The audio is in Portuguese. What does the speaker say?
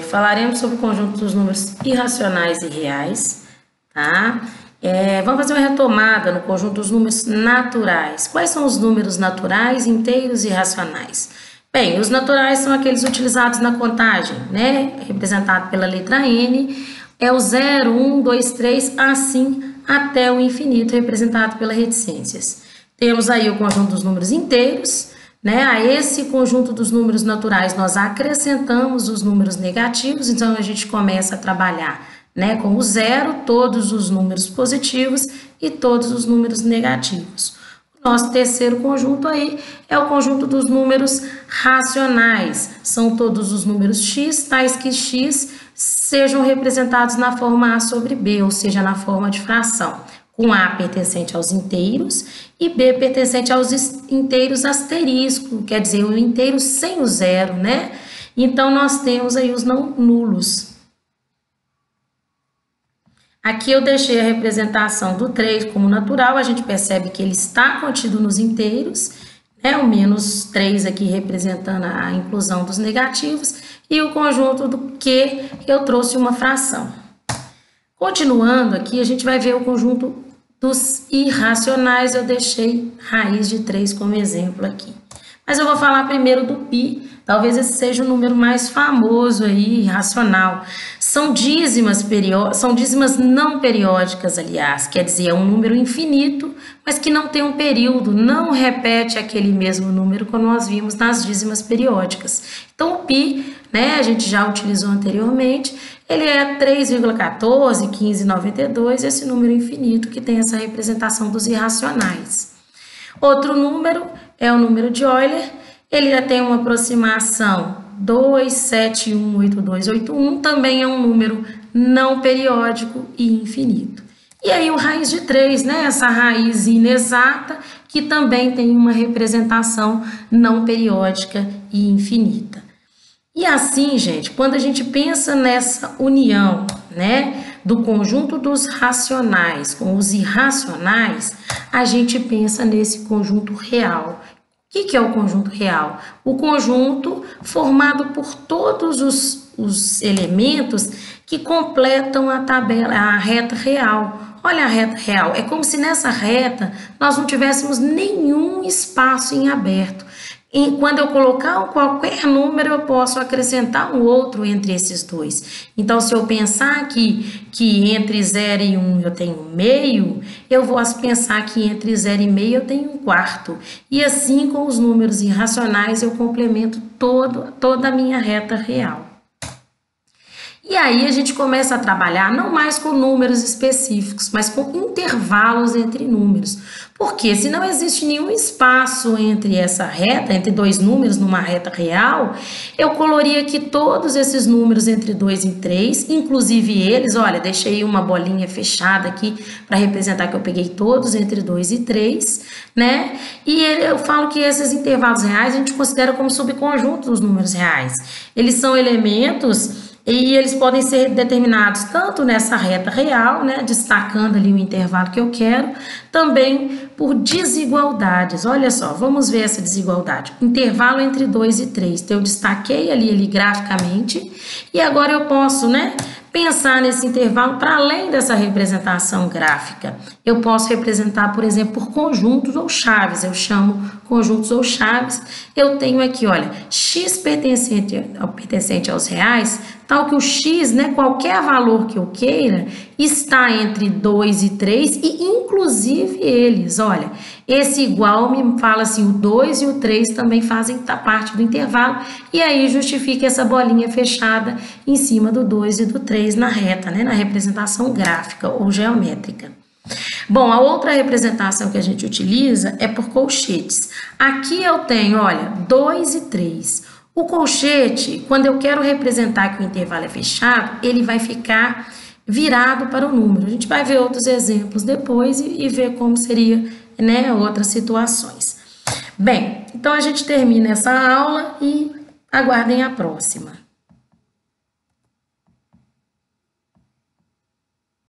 falaremos sobre o conjunto dos números irracionais e reais, tá? Vamos fazer uma retomada no conjunto dos números naturais. Quais são os números naturais, inteiros e racionais? Bem, os naturais são aqueles utilizados na contagem, né? Representado pela letra N, é o 0, 1, 2, 3, assim até o infinito, representado pela reticências. Temos aí o conjunto dos números inteiros, né? A esse conjunto dos números naturais nós acrescentamos os números negativos, então a gente começa a trabalhar, né, com o 0, todos os números positivos e todos os números negativos. O nosso terceiro conjunto aí é o conjunto dos números racionais, são todos os números x, tais que x sejam representados na forma A sobre B, ou seja, na forma de fração, com A pertencente aos inteiros e B pertencente aos inteiros asterisco, quer dizer, o inteiro sem o zero, né? Então, nós temos aí os não nulos. Aqui eu deixei a representação do 3 como natural, a gente percebe que ele está contido nos inteiros, né? O menos 3 aqui representando a inclusão dos negativos, e o conjunto do que eu trouxe uma fração. Continuando aqui, a gente vai ver o conjunto dos irracionais, eu deixei raiz de 3 como exemplo aqui. Mas eu vou falar primeiro do π, talvez esse seja o número mais famoso aí, irracional. São dízimas não periódicas, aliás, quer dizer, é um número infinito, mas que não tem um período, não repete aquele mesmo número como nós vimos nas dízimas periódicas. Então, o π, né, a gente já utilizou anteriormente, ele é 3,14, 15,92, esse número infinito que tem essa representação dos irracionais. Outro número é o número de Euler, ele já tem uma aproximação 2718281, também é um número não periódico e infinito. E aí o raiz de 3, né, essa raiz inexata, que também tem uma representação não periódica e infinita. E assim, gente, quando a gente pensa nessa união, né, do conjunto dos racionais com os irracionais, a gente pensa nesse conjunto real. O que é o conjunto real? O conjunto formado por todos os elementos que completam a tabela, a reta real. Olha a reta real, é como se nessa reta nós não tivéssemos nenhum espaço em aberto. E quando eu colocar qualquer número, eu posso acrescentar um outro entre esses dois. Então, se eu pensar aqui que entre 0 e 1 eu tenho meio, eu vou pensar que entre 0 e meio eu tenho um quarto. E assim, com os números irracionais, eu complemento toda a minha reta real. E aí a gente começa a trabalhar não mais com números específicos, mas com intervalos entre números. Porque se não existe nenhum espaço entre essa reta, entre dois números numa reta real, eu coloria aqui todos esses números entre 2 e 3, inclusive eles, olha, deixei uma bolinha fechada aqui para representar que eu peguei todos entre 2 e 3, né? E eu falo que esses intervalos reais a gente considera como subconjunto dos números reais. Eles são elementos e eles podem ser determinados tanto nessa reta real, né, destacando ali o intervalo que eu quero, também por desigualdades. Olha só, vamos ver essa desigualdade. Intervalo entre 2 e 3. Então, eu destaquei ali graficamente e agora eu posso, né, pensar nesse intervalo para além dessa representação gráfica. Eu posso representar, por exemplo, por conjuntos ou chaves. Eu chamo conjuntos ou chaves. Eu tenho aqui, olha, x pertencente aos reais, tal que o x, né, qualquer valor que eu queira, está entre 2 e 3 e inclusive eles, olha, esse igual me fala assim, o 2 e o 3 também fazem parte do intervalo e aí justifica essa bolinha fechada em cima do 2 e do 3 na reta, né, na representação gráfica ou geométrica. Bom, a outra representação que a gente utiliza é por colchetes. Aqui eu tenho, olha, 2 e 3. O colchete, quando eu quero representar que o intervalo é fechado, ele vai ficar virado para o número. A gente vai ver outros exemplos depois e ver como seria, né, outras situações. Bem, então a gente termina essa aula e aguardem a próxima.